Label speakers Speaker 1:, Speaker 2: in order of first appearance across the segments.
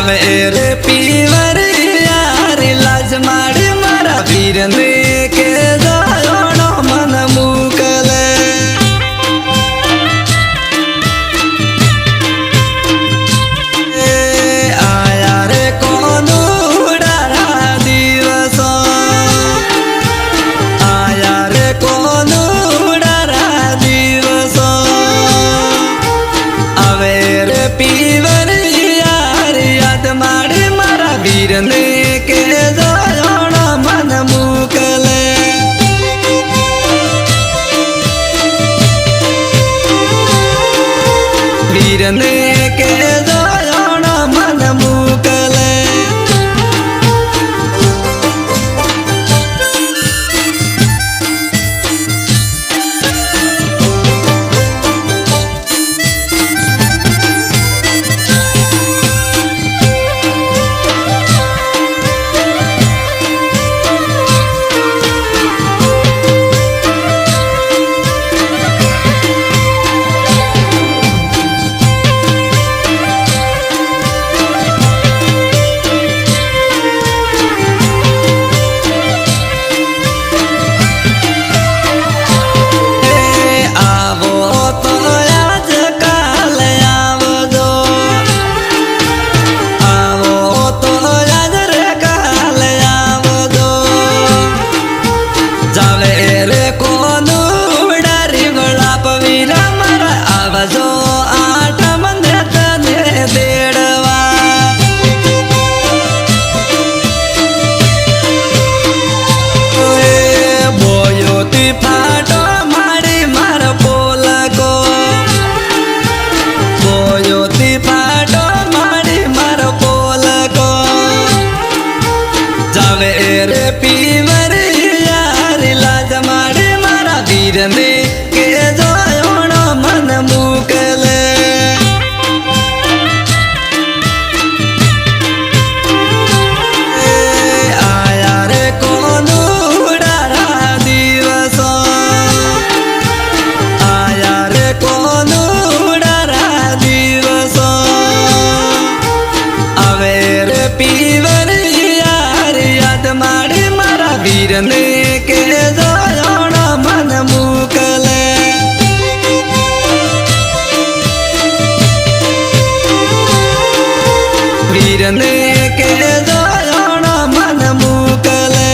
Speaker 1: जावे रे पीवर यार लाज मारे मारा वीर ने के जानो मन मुकले आया रे कोनो उड़ारा दिवस आया रे कोनो उड़ारा दिवस आवे रे पीवर मारे मारा वीर ने के जानो मन मुकले वीर ने के जानो मन मुकले रे पीवर यार लाज मारे मारा वीर ने के जानो मन मुकले आया रे कोनो उड़ारा दिवस आया रे कोनो उड़ारा दिवस आवे रे पीवर मारे मारा वीर ने के जानो मन मुकले वीर ने के जानो मन मुकले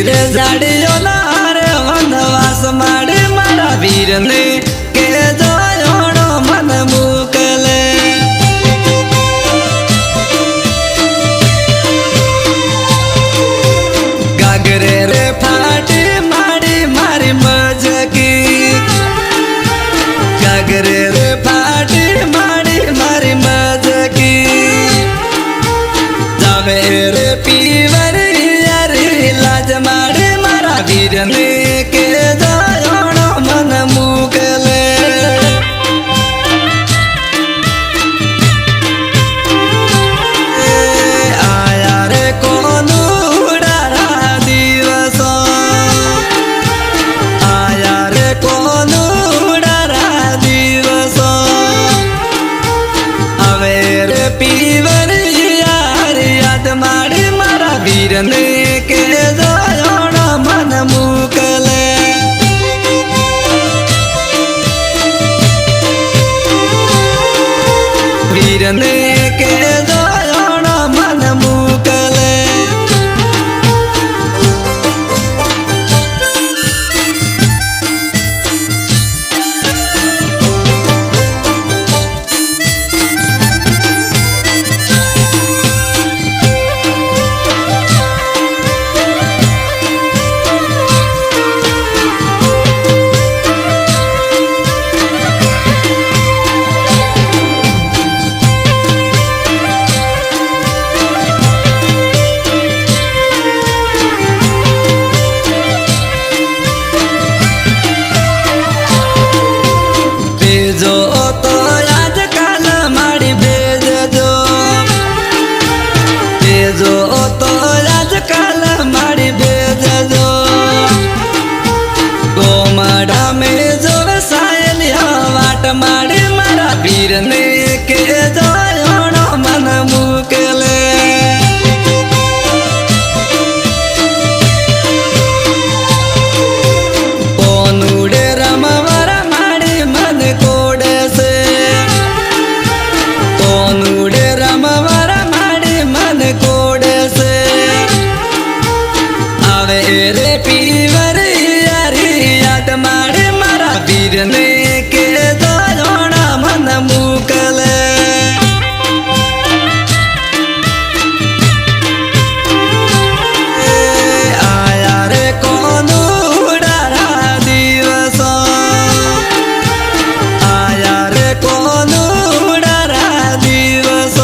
Speaker 1: रे जाड़ियो लार वनवास मारे मारा वीर ने के जानो मन मुकले गागरे रे फाटी मारी मारी मजकी गागरे रे फाटी मारी मारी मजकी जावे रे पीवर लाज मारे मारा वीर ने के जानो मन मुकले आया रे कोनो उड़ारा दिवस आया रे कोनो उड़ारा दिवस आवे रे पीवर याद मारे मारा वीर ने के जानो मन मुकले वीर ने के जानो मन मुकले वाट मारे मारा वीर ने के जानो मन मुकले कोनुड़े रमवारा मारी मन कोड़े से कोनुड़े रमवारा मारी मन कोड़े से आवे रे पीवर यारी याद मारे मारा वीर ने के जानो मन मुकले आया रे कोनुड़ा दिवस आया रे कोनुड़ा दिवस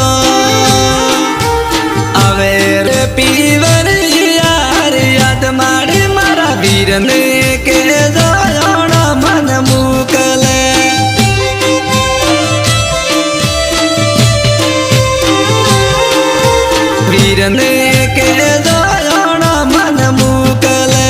Speaker 1: आवे रे पीवर यार याद मारे मारा वीर ने के जानो मन मुकले वीर ने के जानो मन मुकले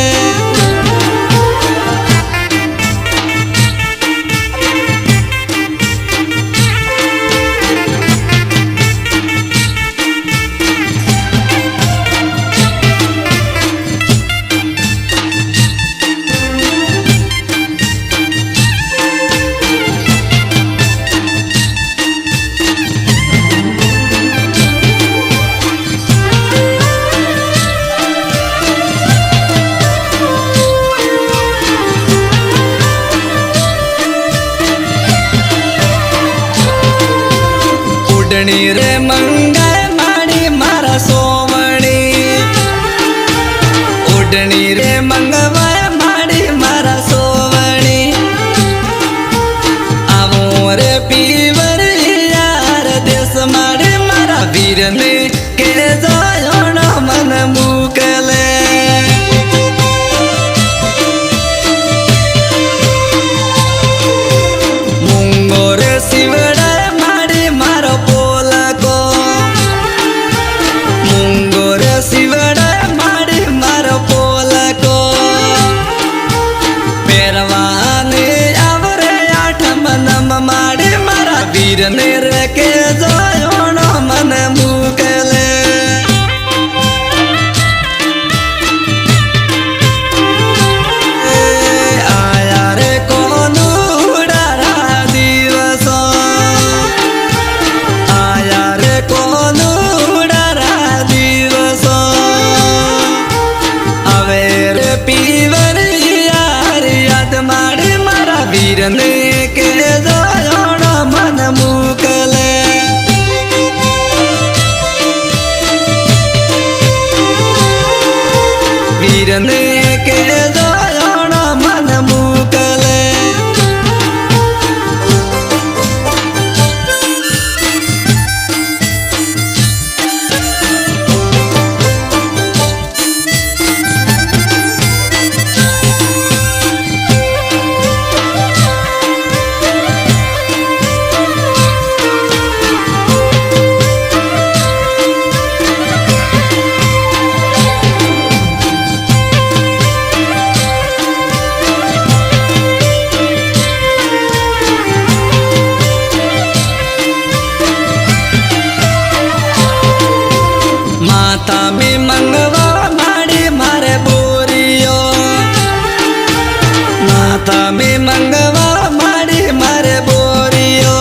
Speaker 1: उडणी रे मंगाय माड़ी मारा सोवणी उडणी रे मंगवाय माड़ी मारा सोवणी आवो रे पीवर यार देश मारे मारा वीर ने के जानो मन मुकले मुंगो रे शिवड़ा मारी मारो पोलको मुंगो रे शिवड़ा मारी मारो पोलको पेरवाने आवरे आठम नम मारी मारा वीर ने रे के जानो मन मुकले आया रे कोनुड़ा दिवस आया रे कोनुड़ा दिवस आवे रे पीवर यार याद मारे मारा वीर ने के जानो मन मुकले वीर ने के जानो मन मुकले माता में मंगवा माड़ी मारे बोरियो माता में मंगवा माड़ी मारे बोरियो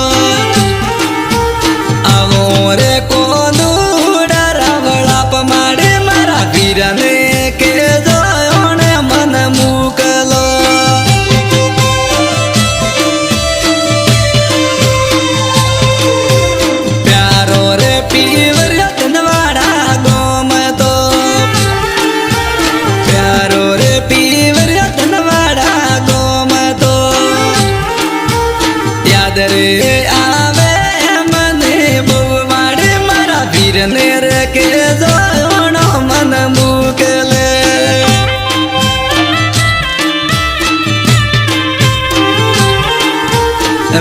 Speaker 1: आवो रे कोनुड़ा रावलाप मारे मारा वीर ने के जानो मन मुकलो प्यारो रे पीवर धनवाड़ा गोम तो प्यारो रे पीवर धनवाड़ा गोम तो याद रे आवे मने बुवाड़े मारा वीर ने रे के जानो मन मुकले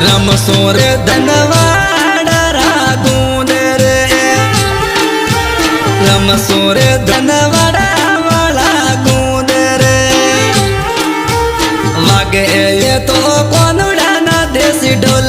Speaker 1: रमसो रे धनवाड़ा गूंद रे रमसो रे धनवाड़ा वाला गूंद रे वागे ये तो कोनुड़ा ना देसी ढोल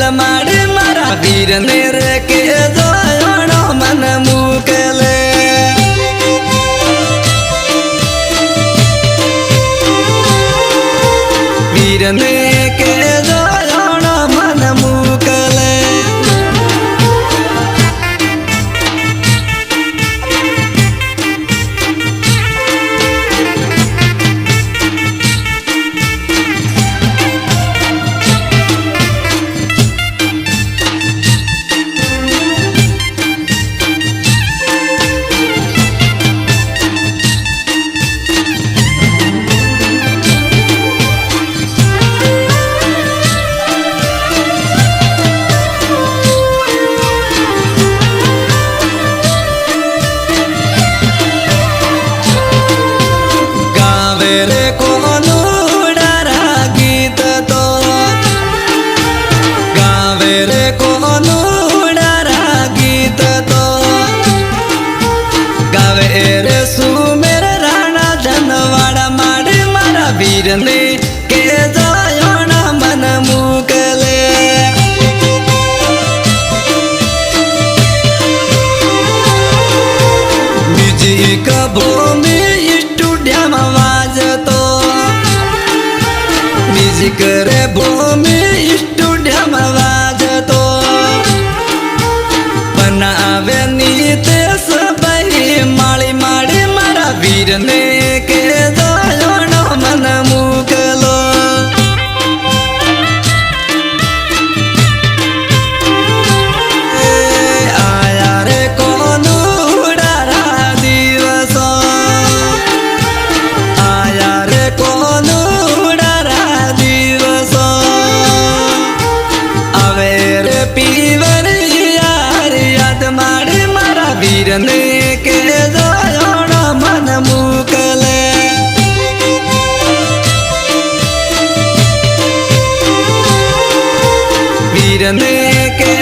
Speaker 1: ગાવે રે કોનુડારા ગીત તો ગાવે રે સુમેર રાણા ધનવાડા માડે મારા વીરને કે જાયોણા મન મૂકલે બીજી કભૂમિ સ્ટુડિયામાં વાજતો બીજી કરે ભૂમિ સ્ટુડિયામાં વાજતો બનાવે નીતેશ ભાઈ માળી માળી મારા વીરને કે જાયોણો મન મૂકલો આયા રે કોનુડારા દિવસો આયા રે કોનુડારા દિવસો આવે રે પીવર યાર યાદ માડે મારા વીરને કે જાયોણો મન મૂકલે વીરને કે